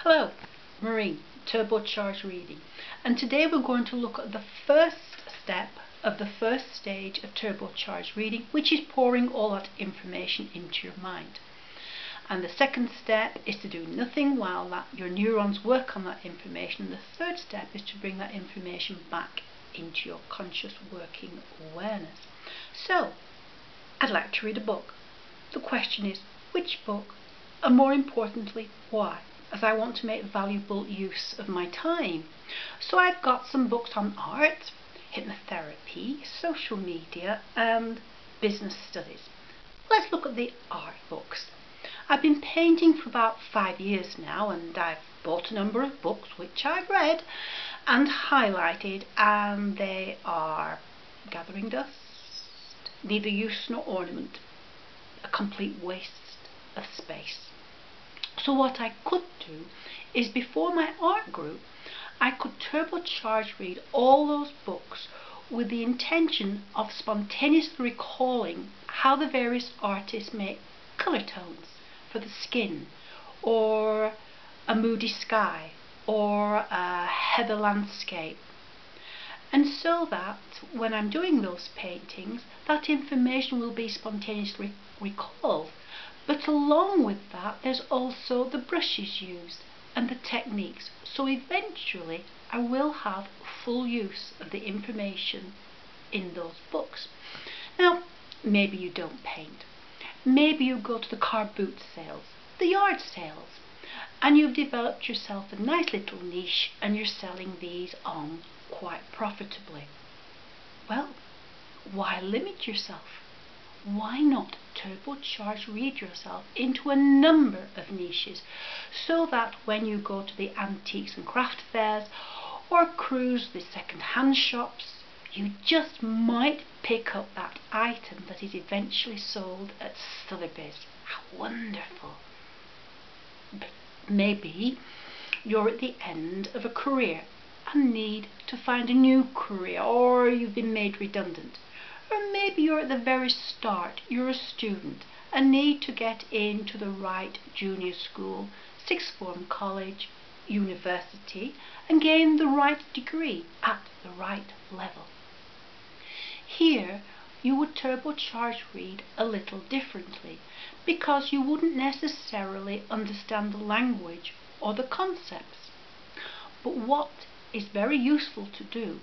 Hello, Marie, Turbocharged Reading, and today we're going to look at the first step of the first stage of turbocharged reading, which is pouring all that information into your mind. And the second step is to do nothing while your neurons work on that information. The third step is to bring that information back into your conscious working awareness. So, I'd like to read a book. The question is, which book? And more importantly, why? As I want to make valuable use of my time. So I've got some books on art, hypnotherapy, social media and business studies. Let's look at the art books. I've been painting for about 5 years now, and I've bought a number of books which I've read and highlighted, and they are Gathering Dust, Neither Use Nor Ornament, a complete waste of space. So what I could do is, before my art group, I could turbocharge read all those books with the intention of spontaneously recalling how the various artists make colour tones for the skin, or a moody sky, or a heather landscape. And so that when I'm doing those paintings, that information will be spontaneously recalled. But along with that, there's also the brushes used and the techniques. So eventually I will have full use of the information in those books. Now, maybe you don't paint. Maybe you go to the car boot sales, the yard sales, and you've developed yourself a nice little niche and you're selling these on quite profitably. Well, why limit yourself? Why not turbocharge read yourself into a number of niches, so that when you go to the antiques and craft fairs or cruise the second-hand shops, you just might pick up that item that is eventually sold at Sotheby's. How wonderful! Maybe you're at the end of a career and need to find a new career, or you've been made redundant. Or maybe you're at the very start, you're a student and need to get into the right junior school, sixth form college, university, and gain the right degree at the right level. Here you would turbocharge read a little differently, because you wouldn't necessarily understand the language or the concepts. But what is very useful to do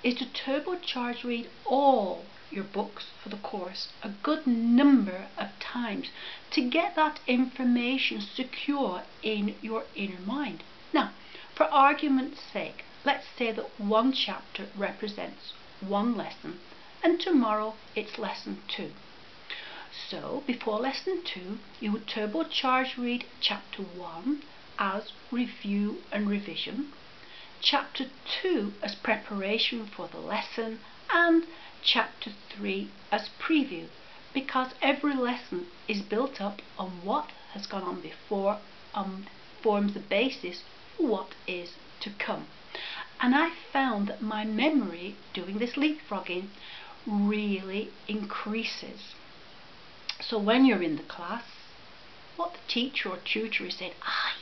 is to turbocharge read all your books for the course a good number of times to get that information secure in your inner mind. Now, for argument's sake, let's say that one chapter represents one lesson and tomorrow it's lesson 2. So before lesson 2 you would turbocharge read chapter 1 as review and revision, chapter 2 as preparation for the lesson, and chapter 3 as preview, because every lesson is built up on what has gone on before and forms the basis for what is to come. And I found that my memory doing this leapfrogging really increases. So when you're in the class, what the teacher or tutor is saying,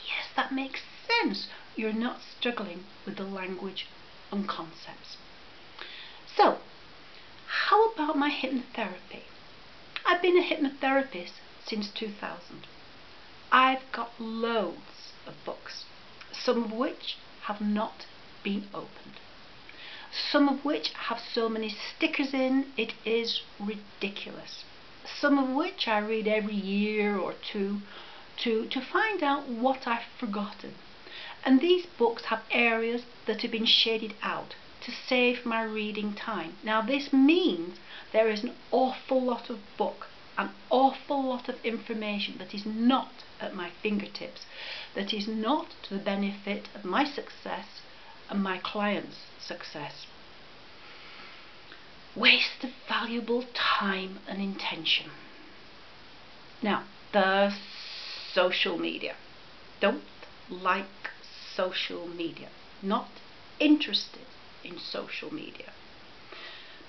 yes, that makes sense, you're not struggling with the language and concepts. So, how about my hypnotherapy? I've been a hypnotherapist since 2000. I've got loads of books, some of which have not been opened. Some of which have so many stickers in, it is ridiculous. Some of which I read every year or two to find out what I've forgotten. And these books have areas that have been shaded out to save my reading time. Now this means there is an awful lot of book, an awful lot of information that is not at my fingertips, that is not to the benefit of my success and my clients' success. Waste of valuable time and intention. Now, the social media. Don't like social media. Not interested in social media.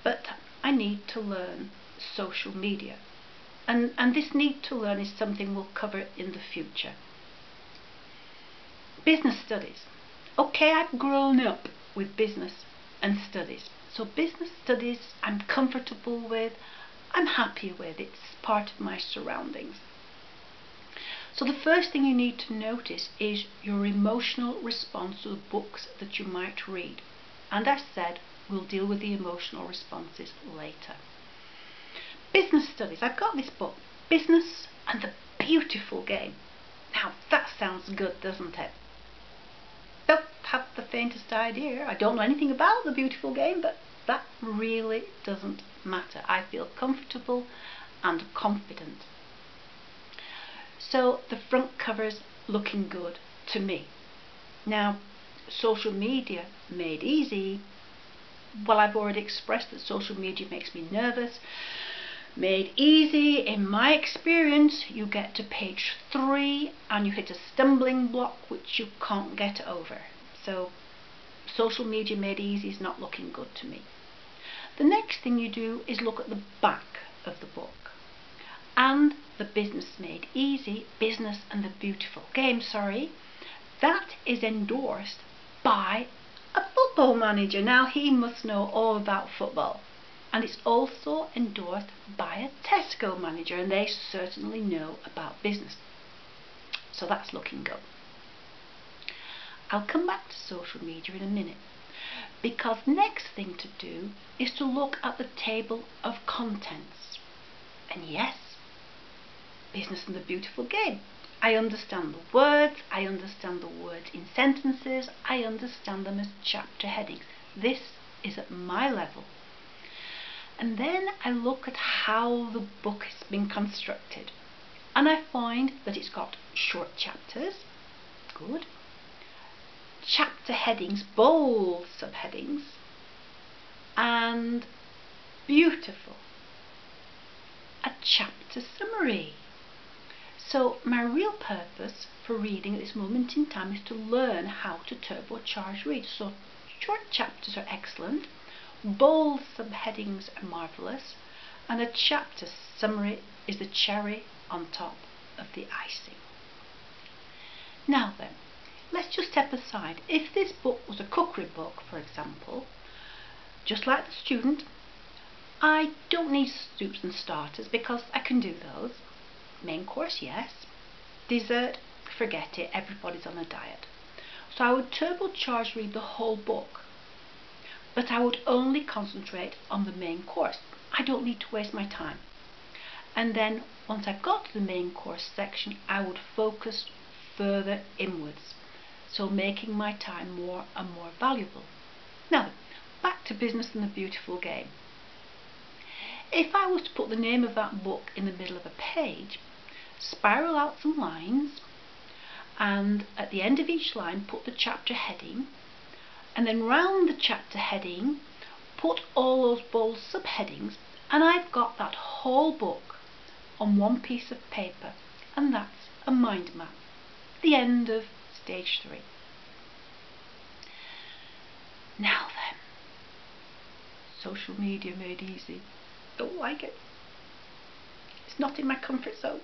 But I need to learn social media. And this need to learn is something we'll cover in the future. Business studies. Okay, I've grown up with business and studies. So business studies I'm comfortable with, I'm happy with, it's part of my surroundings. So the first thing you need to notice is your emotional response to the books that you might read. And as said, we'll deal with the emotional responses later. Business studies. I've got this book, Business and the Beautiful Game. Now that sounds good, doesn't it? Don't have the faintest idea. I don't know anything about the beautiful game, but that really doesn't matter. I feel comfortable and confident. So the front cover's looking good to me. Now, social media made easy. Well, I've already expressed that social media makes me nervous. Made easy, in my experience, you get to page 3 and you hit a stumbling block which you can't get over. So social media made easy is not looking good to me. The next thing you do is look at the back of the book. And the Business Made Easy, Business and the Beautiful Game, that is endorsed by a football manager. Now he must know all about football. And it's also endorsed by a Tesco manager, and they certainly know about business. So that's looking good. I'll come back to social media in a minute, because next thing to do is to look at the table of contents. And yes, Business and the Beautiful Game. I understand the words, I understand the words in sentences, I understand them as chapter headings. This is at my level. And then I look at how the book has been constructed. And I find that it's got short chapters, good, chapter headings, bold subheadings, and beautiful, a chapter summary. So my real purpose for reading at this moment in time is to learn how to turbocharge read. So short chapters are excellent, bold subheadings are marvellous, and a chapter summary is the cherry on top of the icing. Now then, let's just step aside. If this book was a cookery book, for example, just like The Student, I don't need soups and starters because I can do those. Main course, yes. Dessert, forget it, everybody's on a diet. So I would turbocharge read the whole book, but I would only concentrate on the main course. I don't need to waste my time. And then once I got to the main course section, I would focus further inwards, so making my time more and more valuable. Now, back to Business and the Beautiful Game. If I was to put the name of that book in the middle of a page, spiral out some lines, and at the end of each line put the chapter heading, and then round the chapter heading put all those bold subheadings, and I've got that whole book on one piece of paper, and that's a mind map. The end of stage 3. Now then, social media made easy. Don't like it. It's not in my comfort zone.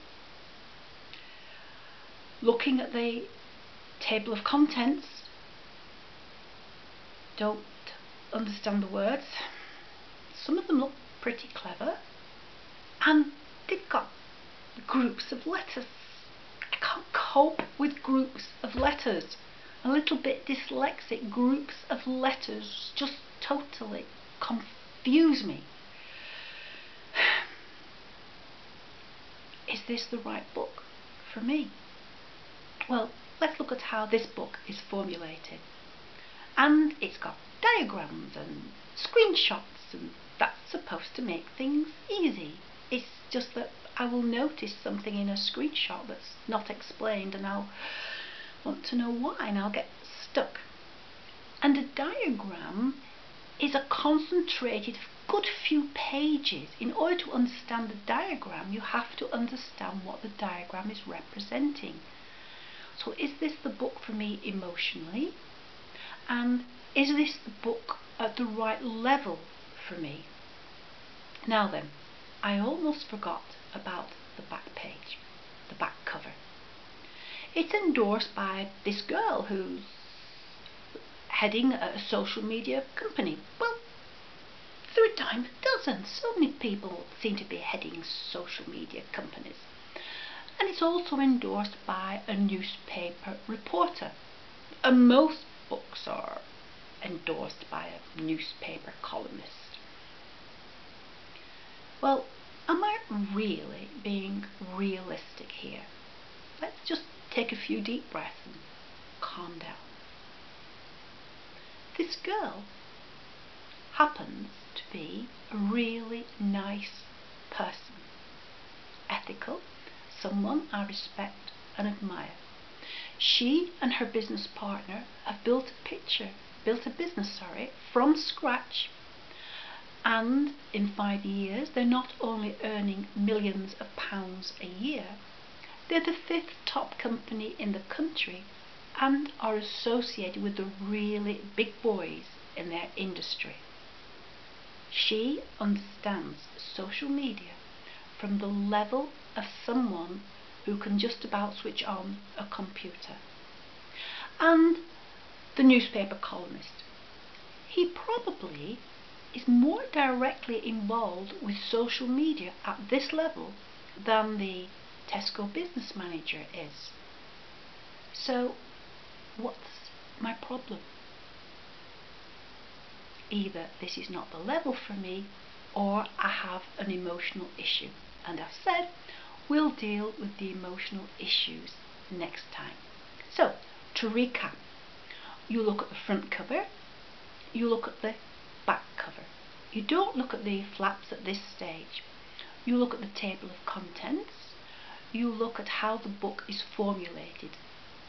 Looking at the table of contents, don't understand the words. Some of them look pretty clever, and they've got groups of letters. I can't cope with groups of letters. A little bit dyslexic. Groups of letters just totally confuse me. Is this the right book for me? Well, let's look at how this book is formulated. And it's got diagrams and screenshots, and that's supposed to make things easy. It's just that I will notice something in a screenshot that's not explained, and I'll want to know why, and I'll get stuck. And a diagram is a concentrated good few pages. In order to understand the diagram, you have to understand what the diagram is representing. So is this the book for me emotionally? And is this the book at the right level for me? Now then, I almost forgot about the back page, the back cover. It's endorsed by this girl who's heading a social media company. Well, through a dime a dozen. So many people seem to be heading social media companies. And it's also endorsed by a newspaper reporter. And most books are endorsed by a newspaper columnist. Well, am I really being realistic here? Let's just take a few deep breaths and calm down. This girl happens to be a really nice person, ethical, someone I respect and admire. She and her business partner have built a business from scratch, and in 5 years they're not only earning millions of pounds a year, they're the 5th top company in the country and are associated with the really big boys in their industry. She understands social media from the level of someone who can just about switch on a computer. And the newspaper columnist, he probably is more directly involved with social media at this level than the Tesco business manager is. So what's my problem? Either this is not the level for me, or I have an emotional issue. And I've said we'll deal with the emotional issues next time. So, to recap, you look at the front cover, you look at the back cover. You don't look at the flaps at this stage. You look at the table of contents, you look at how the book is formulated,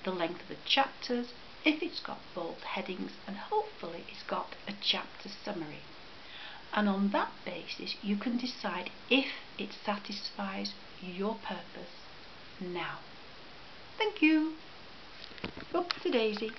the length of the chapters, if it's got bold headings, and hopefully it's got a chapter summary. And on that basis you can decide if it satisfies your purpose now. Thank you. Up to Daisy.